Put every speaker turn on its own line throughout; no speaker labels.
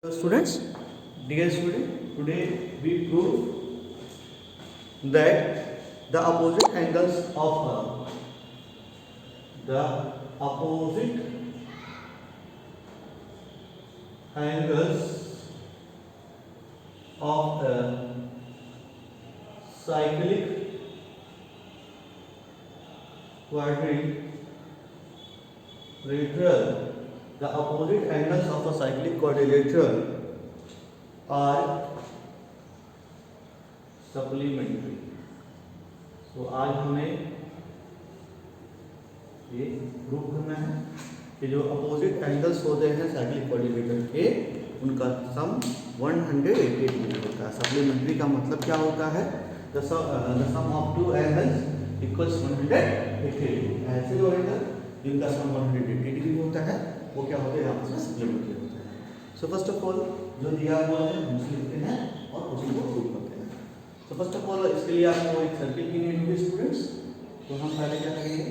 Students, dear student, today we prove that the opposite angles of the opposite angles of a cyclic quadrilateral, the opposite angles of a cyclic quadrilateral are supplementary. तो आज हमें ये prove करना है कि जो opposite angles होते हैं साइक्लिक क्वाड्रिलेटरल के उनका सम 180 डिग्री होता है। सप्लीमेंट्री का मतलब क्या होता है? The sum of two angles equals 180 degree. ऐसे जो एंगल जिनका सम 180 डिग्री होता है वो क्या होते हैं? आपस में सप्लीमेंट्री होते हैं। सो फर्स्ट ऑफ ऑल जो दिया हुआ है हम उसे लिखते हैं और उसी को प्रूव करते हैं। तो फर्स्ट ऑफ ऑल इसके लिए आपको एक सर्किल की नीड होगी स्टूडेंट्स। तो हम पहले क्या करेंगे,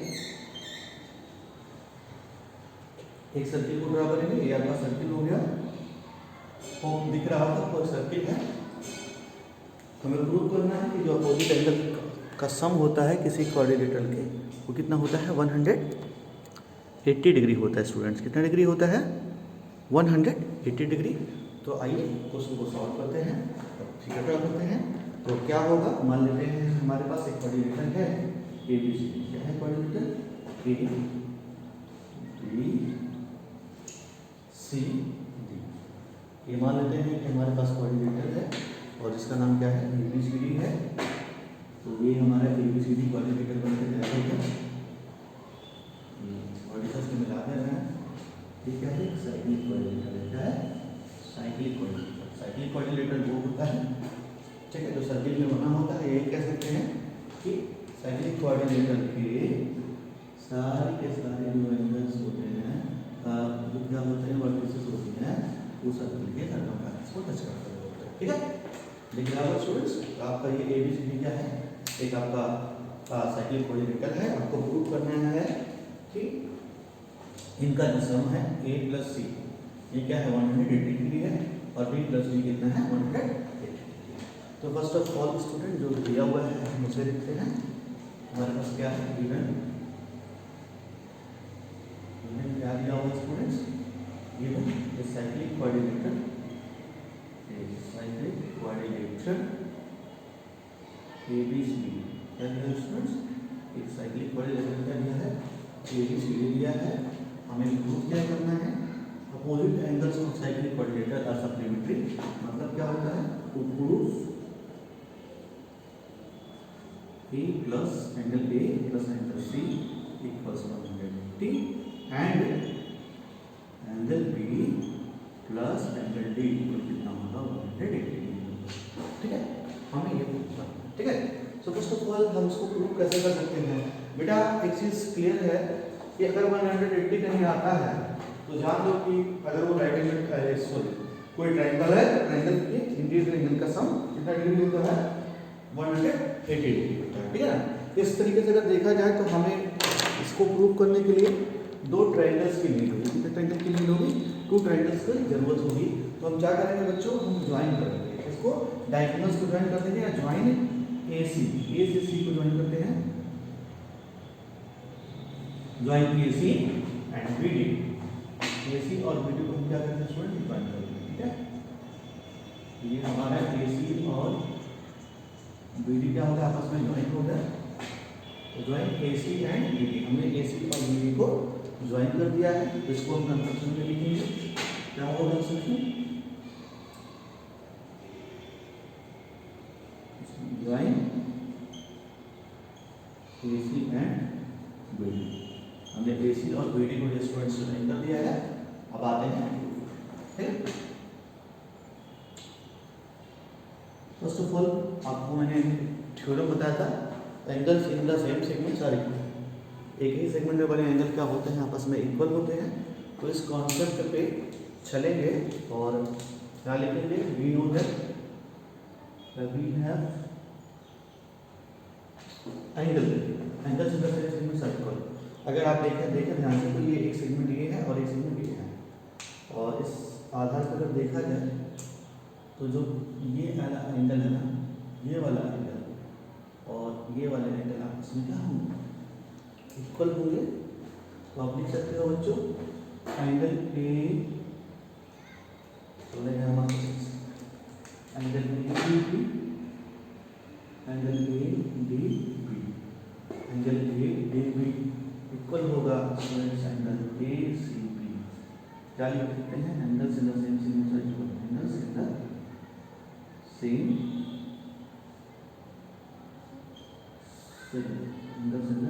एक सर्किल को ड्रा करेंगे। ये आपका सर्किल हो गया, फॉर्म दिख रहा होगा, कोई सर्किल है। हमें प्रूव करना है कि जो अपोजिट एंगल का सम होता है किसी क्वाड्रिलेटरल के वो कितना होता है? 180 डिग्री होता है स्टूडेंट्स। कितना डिग्री होता है? 180 डिग्री। तो आइए क्वेश्चन को सॉल्व करते हैं, फिगर ड्रा करते हैं। तो क्या होगा, मान लेते हैं हमारे पास एक क्वाड्रिलेटरल है ABCD। क्या है क्वाड्रिलेटरल? ABCD। ये मान लेते हैं कि हमारे पास क्वाड्रिलेटरल है और इसका नाम क्या है? ABCD है। तो ये हमारा ABCD क्वाड्रिलेटरल बनकर तैयार हो गया और इसको मिला दे रहे हैं। ठीक है, साइक्लिक क्वाड्रिलेटरल क्या है? Cyclic quadrilateral. साइक्लिक क्वाड्रिलेटरल वो होता है, ठीक है, जो सर्किल में बना होता है। ये कह सकते हैं कि साइक्लिक क्वाड्रिलेटरल के सारे के सारे जो एंगल्स होते हैं जो क्या होते हैं, वर्टिसेस होती हैं, वो सर्किल के सर्कमफ्रेंस को टच करते होते हैं। ठीक है, देखिए आप स्टूडेंट्स, आपका ये ABCD क्या है? एक आपका साइक्लिक क्वाड्रिलेटरल है। आपको प्रूव करना है कि इनका जो सम है A प्लस C, ये क्या है? 180 डिग्री है और B प्लस D कितना है? 180 डिग्री। तो फर्स्ट ऑफ ऑल स्टूडेंट जो दिया हुआ है हम उसे लिखते हैं। हमारे पास क्या है? गिवन क्या दिया हुआ students? Given a cyclic quadrilateral, ABCD। क्या दिया स्टूडेंट्स? एक साइक्लिक क्वाड्रिलेटरल का दिया है, ABCD दिया है। हमें प्रूव क्या करना है? Opposite angles of cyclic quadrilateral are supplementary. मतलब क्या होता है? To prove A plus angle A plus angle C equals 180 and angle B plus angle D equal कितना होगा? 180। ठीक है, हमें ये प्रूव करना है। ठीक है, सो फर्स्ट ऑफ ऑल हम इसको प्रूव कैसे कर सकते हैं? बेटा एक चीज क्लियर है कि अगर 180 कहीं आता है तो जान लो कि अगर वो राइट एंगल कोई ट्रायंगल है, ट्रायंगल के इंटीरियर एंगल का सम कितना डिग्री होता है? 180 डिग्री होता है। ठीक है ना? इस तरीके से अगर देखा जाए तो हमें इसको प्रूव करने के लिए दो ट्रायंगल्स की नीड होगी। कितने ट्रायंगल की नीड होगी? 2 ट्रायंगल्स की जरूरत होगी। तो हम क्या करेंगे बच्चों? हम ज्वाइन करेंगे इसको, डायगोनल्स को ज्वाइन कर देंगे या ज्वाइन AC, A से C को ज्वाइन करते हैं, join AC and BD। AC और BD को हम क्या करते हैं स्टूडेंट? ज्वाइन कर देंगे। ठीक है, ये हमारा AC और BD क्या होता है? आपस में ज्वाइन हो गया। तो ज्वाइन AC एंड BD, हमने AC और BD को ज्वाइन कर दिया है। इसको हम कंस्ट्रक्शन में लिखेंगे। क्या होगा construction? Join AC and BD। हमने AC और BD को स्टूडेंट्स ज्वाइन कर दिया है। अब आते हैं, ठीक। फर्स्ट ऑफ ऑल आपको मैंने थ्योरम बताया था, angles in the same segments are equal. एक ही सेगमेंट में बने एंगल क्या होते हैं? आपस में इक्वल होते हैं। तो इस कॉन्सेप्ट पे चलेंगे और क्या लिखेंगे? We know that we have angles in the same segments are equal. अगर आप देखें ध्यान से तो ये एक सेगमेंट ये है और एक सेगमेंट ये है और इस आधार पर अगर देखा जाए तो जो ये वाला एंगल है ना, ये वाला एंगल और ये वाला एंगल आपस में क्या होंगे, इक्वल होंगे। तो आप लिख सकते हो बच्चों एंगल ए, तो हमारे angle A D B, angle A D B, angle A D B equal होगा एंगल ए सी बी। क्या लिख सकते हैं, angles in the same symmetry equal, angles in the same angles in the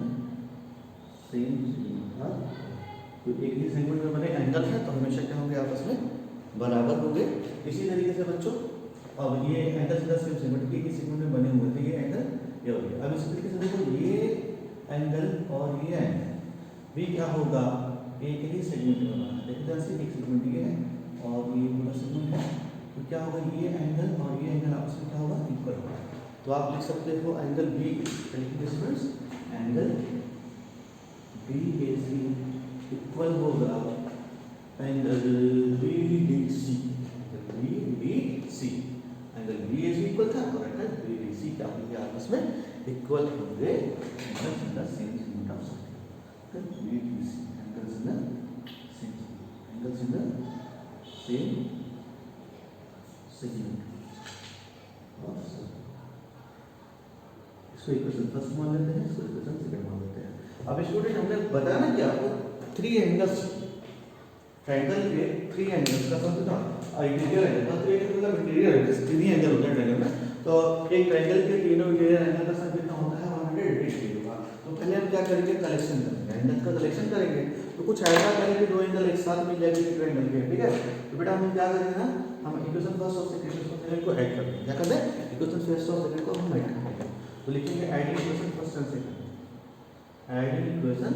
same symmetry. तो एक ही segment में बने एंगल है तो हमेशा क्या होंगे, आपस में बराबर होंगे। इसी तरीके से बच्चों अब ये एंगल सीधा सेम सेगमेंट एक ही सेगमेंट में बने हुए थे, ये एंगल ये हो गया। अब इसी तरीके से देखो ये एंगल और ये एंगल भी क्या होगा, एक ही सेगमेंट में बना है। देखो ध्यान से, एक सेगमेंट ये है और ये पूरा सेगमेंट है, तो क्या होगा ये एंगल और ये एंगल आपस में क्या होगा, इक्वल होगा। तो आप लिख सकते हो angle B distance, angle B A C equal होगा angle B D C, B D C, angle B A C equal था और एंगल बी डी सी क्या होंगे, आपस में इक्वल होंगे। Angles in the same segment of circle, B D C angles in the same, angles in the same segment of circle. इसको equation first मान लेते हैं, इसको इक्वेशन सेकंड मान लेते हैं। अब स्टूडेंट हमने बताया ना कि आपको 3 एंगल्स, ट्रायंगल के 3 एंगल्स का समझ था, इंटीरियर एंगल का 3 एंगल मतलब इंटीरियर एंगल, 3 एंगल होते हैं ट्रायंगल में। तो एक ट्रायंगल के तीनों इंटीरियर एंगल का सम कितना होता है, 180 डिग्री का। तो पहले हम क्या करेंगे, कलेक्शन करेंगे, एंगल का कलेक्शन करेंगे। तो कुछ ऐसा करेंगे 2 एंगल एक साथ मिल जाएंगे ट्रायंगल के, ठीक है। तो बेटा हम क्या करेंगे ना, हम इक्वेशन फर्स्ट और सेकंड को ऐड कर देंगे। क्या कर दें, इक्वेशन फर्स्ट और सेकंड को हम ऐड कर देंगे। तो लिखेंगे adding equation first and second, adding equation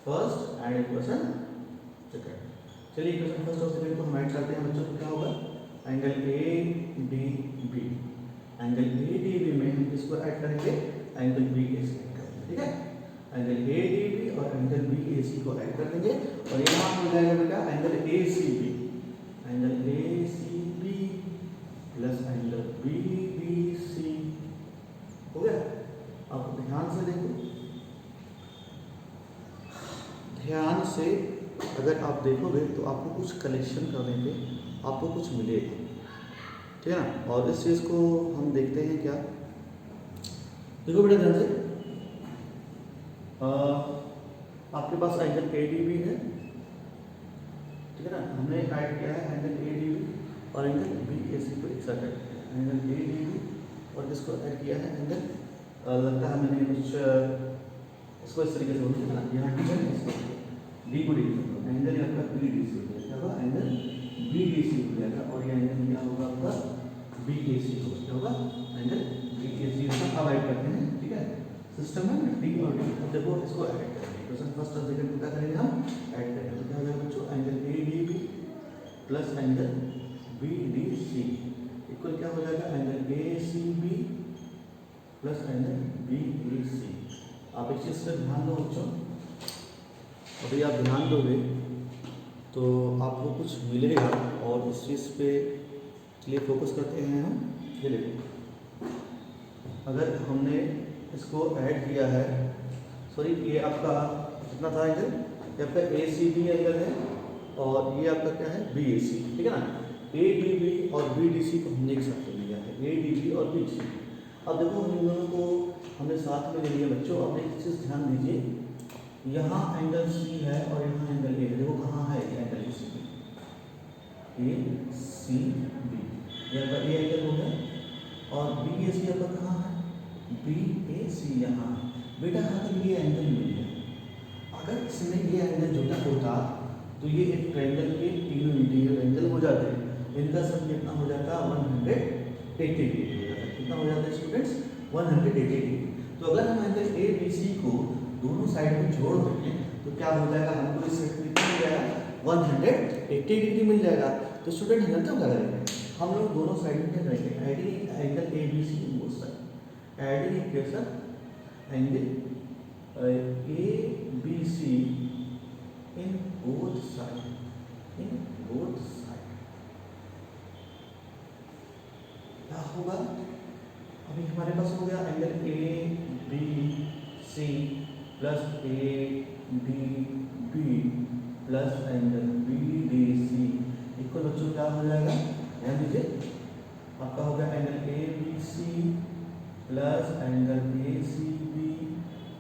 first and equation second. चलिए इक्वेशन फर्स्ट और सेकंड को हम ऐड करते हैं बच्चों। तो क्या होगा, angle A D B, angle A D B में हम किसको ऐड करेंगे, angle B A C add करेंगे, ठीक है। एंगल ए डी बी और एंगल बी ए सी को ऐड कर देंगे और यहाँ हो जाएगा बेटा angle A C B, angle A C B plus angle B D C हो गया। अब ध्यान से देखो, ध्यान से अगर आप देखोगे तो आपको कुछ कलेक्शन करने पे आपको कुछ मिलेगा, ठीक है ना। और इस चीज़ को हम देखते हैं क्या, देखो बेटा ध्यान से, आपके पास एंगल ए डी बी है, ठीक है ना। हमने ऐड किया है एंगल ए डी बी और एंगल बी ए सी को एक साथ ऐड किया है, एंगल ए डी बी और किसको ऐड किया है, एंगल लगता है मैंने कुछ इसको इस तरीके से बोलते हैं ना, यहाँ डी है, इसको डी को डी एंगल आपका बी डी सी हो जाएगा, क्या होगा, एंगल बी डी सी हो जाएगा और ये एंगल क्या होगा आपका बी ए सी होगा, क्या होगा, एंगल बी ए सी। अब ऐड करते हैं, ठीक है। सिस्टम है डी और डी, अब देखो इसको ऐड करेंगे, इक्वेशन फर्स्ट और सेकंड को क्या करेंगे हम, ऐड करेंगे। तो क्या हो जाएगा बच्चों, angle A D B plus angle B D C equal क्या हो जाएगा, angle A C B plus angle B A C. आप इस चीज़ पर ध्यान दो बच्चों, अभी आप ध्यान दोगे तो आपको कुछ मिलेगा और इस चीज़ पे चलिए फोकस करते हैं हम। ये देखो, अगर हमने इसको ऐड किया है, सॉरी ये आपका कितना था एंगल, ये आपका ए सी बी एंगल है और ये आपका क्या है, बी ए सी, ठीक है ना। ए डी बी और बी डी सी को हमने एक साथ ले लिया है, ए डी बी और बी डी सी। अब देखो हम इन दोनों को हमने साथ में ले लिया बच्चों। अब एक चीज़ ध्यान दीजिए, यहाँ एंगल सी है और यहाँ एंगल ए है, देखो कहाँ है ये angle A C B, A C B, ये आपका ए एंगल हो गया और बी ए सी आपका कहाँ है, बी ए सी यहाँ है। बेटा अगर ये एंगल मिल गया, अगर इसमें ये एंगल जुड़ा होता तो ये एक ट्रायंगल के तीनों इंटीरियर एंगल हो जाते हैं, इनका सम कितना हो जाता, 180 डिग्री हो जाता है। कितना हो जाता है स्टूडेंट्स, 180 डिग्री। तो अगर हम एंगल ए बी सी को दोनों साइड में जोड़ देंगे तो क्या हो जाएगा, हमको इस साइड कितना मिल जाएगा, 180 डिग्री मिल जाएगा। तो स्टूडेंट हम क्या करेंगे, हम लोग दोनों साइड में क्या करेंगे, adding angle A B C in both side, adding equation angle A B C in both side, in both side. क्या होगा? अभी हमारे पास हो गया angle A B C plus A D B plus angle B D C equal बच्चों क्या हो जाएगा? ध्यान दीजिए, आपका हो गया angle A B C plus angle A C B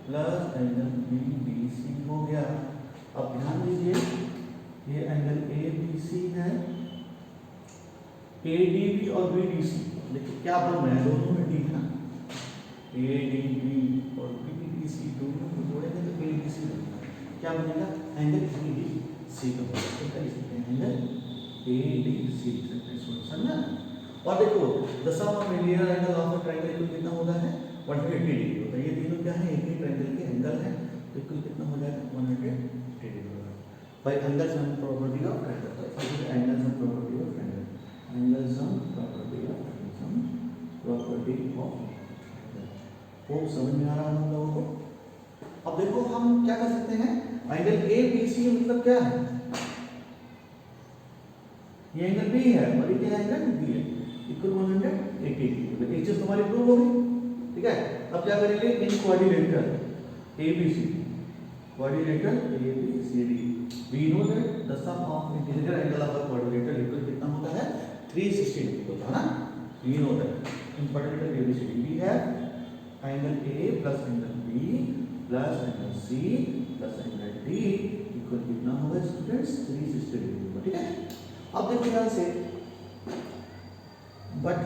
plus angle B D C हो गया। अब ध्यान दीजिए, ये एंगल ए बी सी है, ए डी बी और बी डी सी। देखिए क्या बन रहा है, दोनों में डी है ना, ए डी बी और बी डी सी दोनों को जोड़ेंगे तो ए डी सी बनेगा। क्या बनेगा? एंगल ए डी सी का बनेगा, एंगल ए डी सी। समझा? और देखो the sum of radial angle of a triangle equal कितना होता है? 180 डिग्री होता है। ये तीनों क्या है? एक ही ट्रायंगल के एंगल है, तो इक्वल कितना हो जाएगा? 180 डिग्री होगा। By angle sum property of triangle, तो it is angle sum property of triangle, angle sum property of triangle. वो समझ में आ रहा है हम लोगों को? अब देखो हम क्या कर सकते हैं, एंगल ए बी सी मतलब क्या है? ये एंगल बी है और ये क्या एंगल बी है, इक्वल 180 डिग्री। ये चीज हमारी प्रूव हो गई, ठीक है। अब क्या करेंगे, in quadrilateral A B C, quadrilateral A B C D, we know that the sum of interior angle of a quadrilateral equal कितना होता है? 360 डिग्री होता है ना। We know that in quadrilateral A B C D we have angle A plus angle B plus angle C plus angle D equal कितना होगा students? 360 degree होगा, ठीक है। अब देखो ध्यान से, but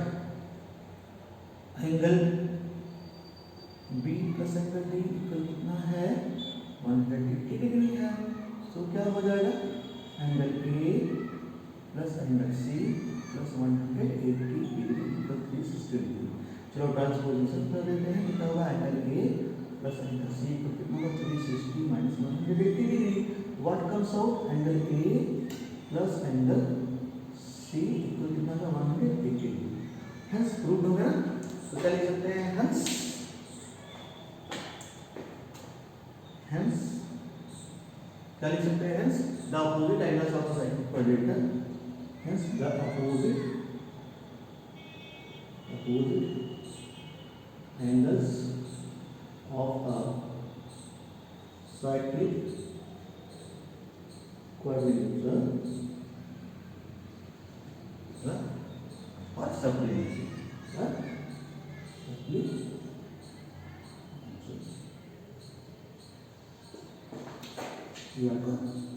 angle B plus angle D equal कितना है? 180 डिग्री है। तो क्या हो जाएगा? Angle A plus angle C plus 180 degree equal 360 degree. चलो ट्रांसपोजिशन कर देते हैं, कितना होगा? Angle A plus angle C equal कितना होगा? 360 minus 180 degree. What comes out? Angle A plus angle C equal कितना होगा? 180 डिग्री। हेंस प्रूव हो गया। तो क्या लिख सकते हैं? हेंस क्या लिख सकते हैं? Hence the opposite angles of side quadrilateral, hence the opposite angles of a cyclic quadrilateral और सप्लीमेंट्री, you are gone.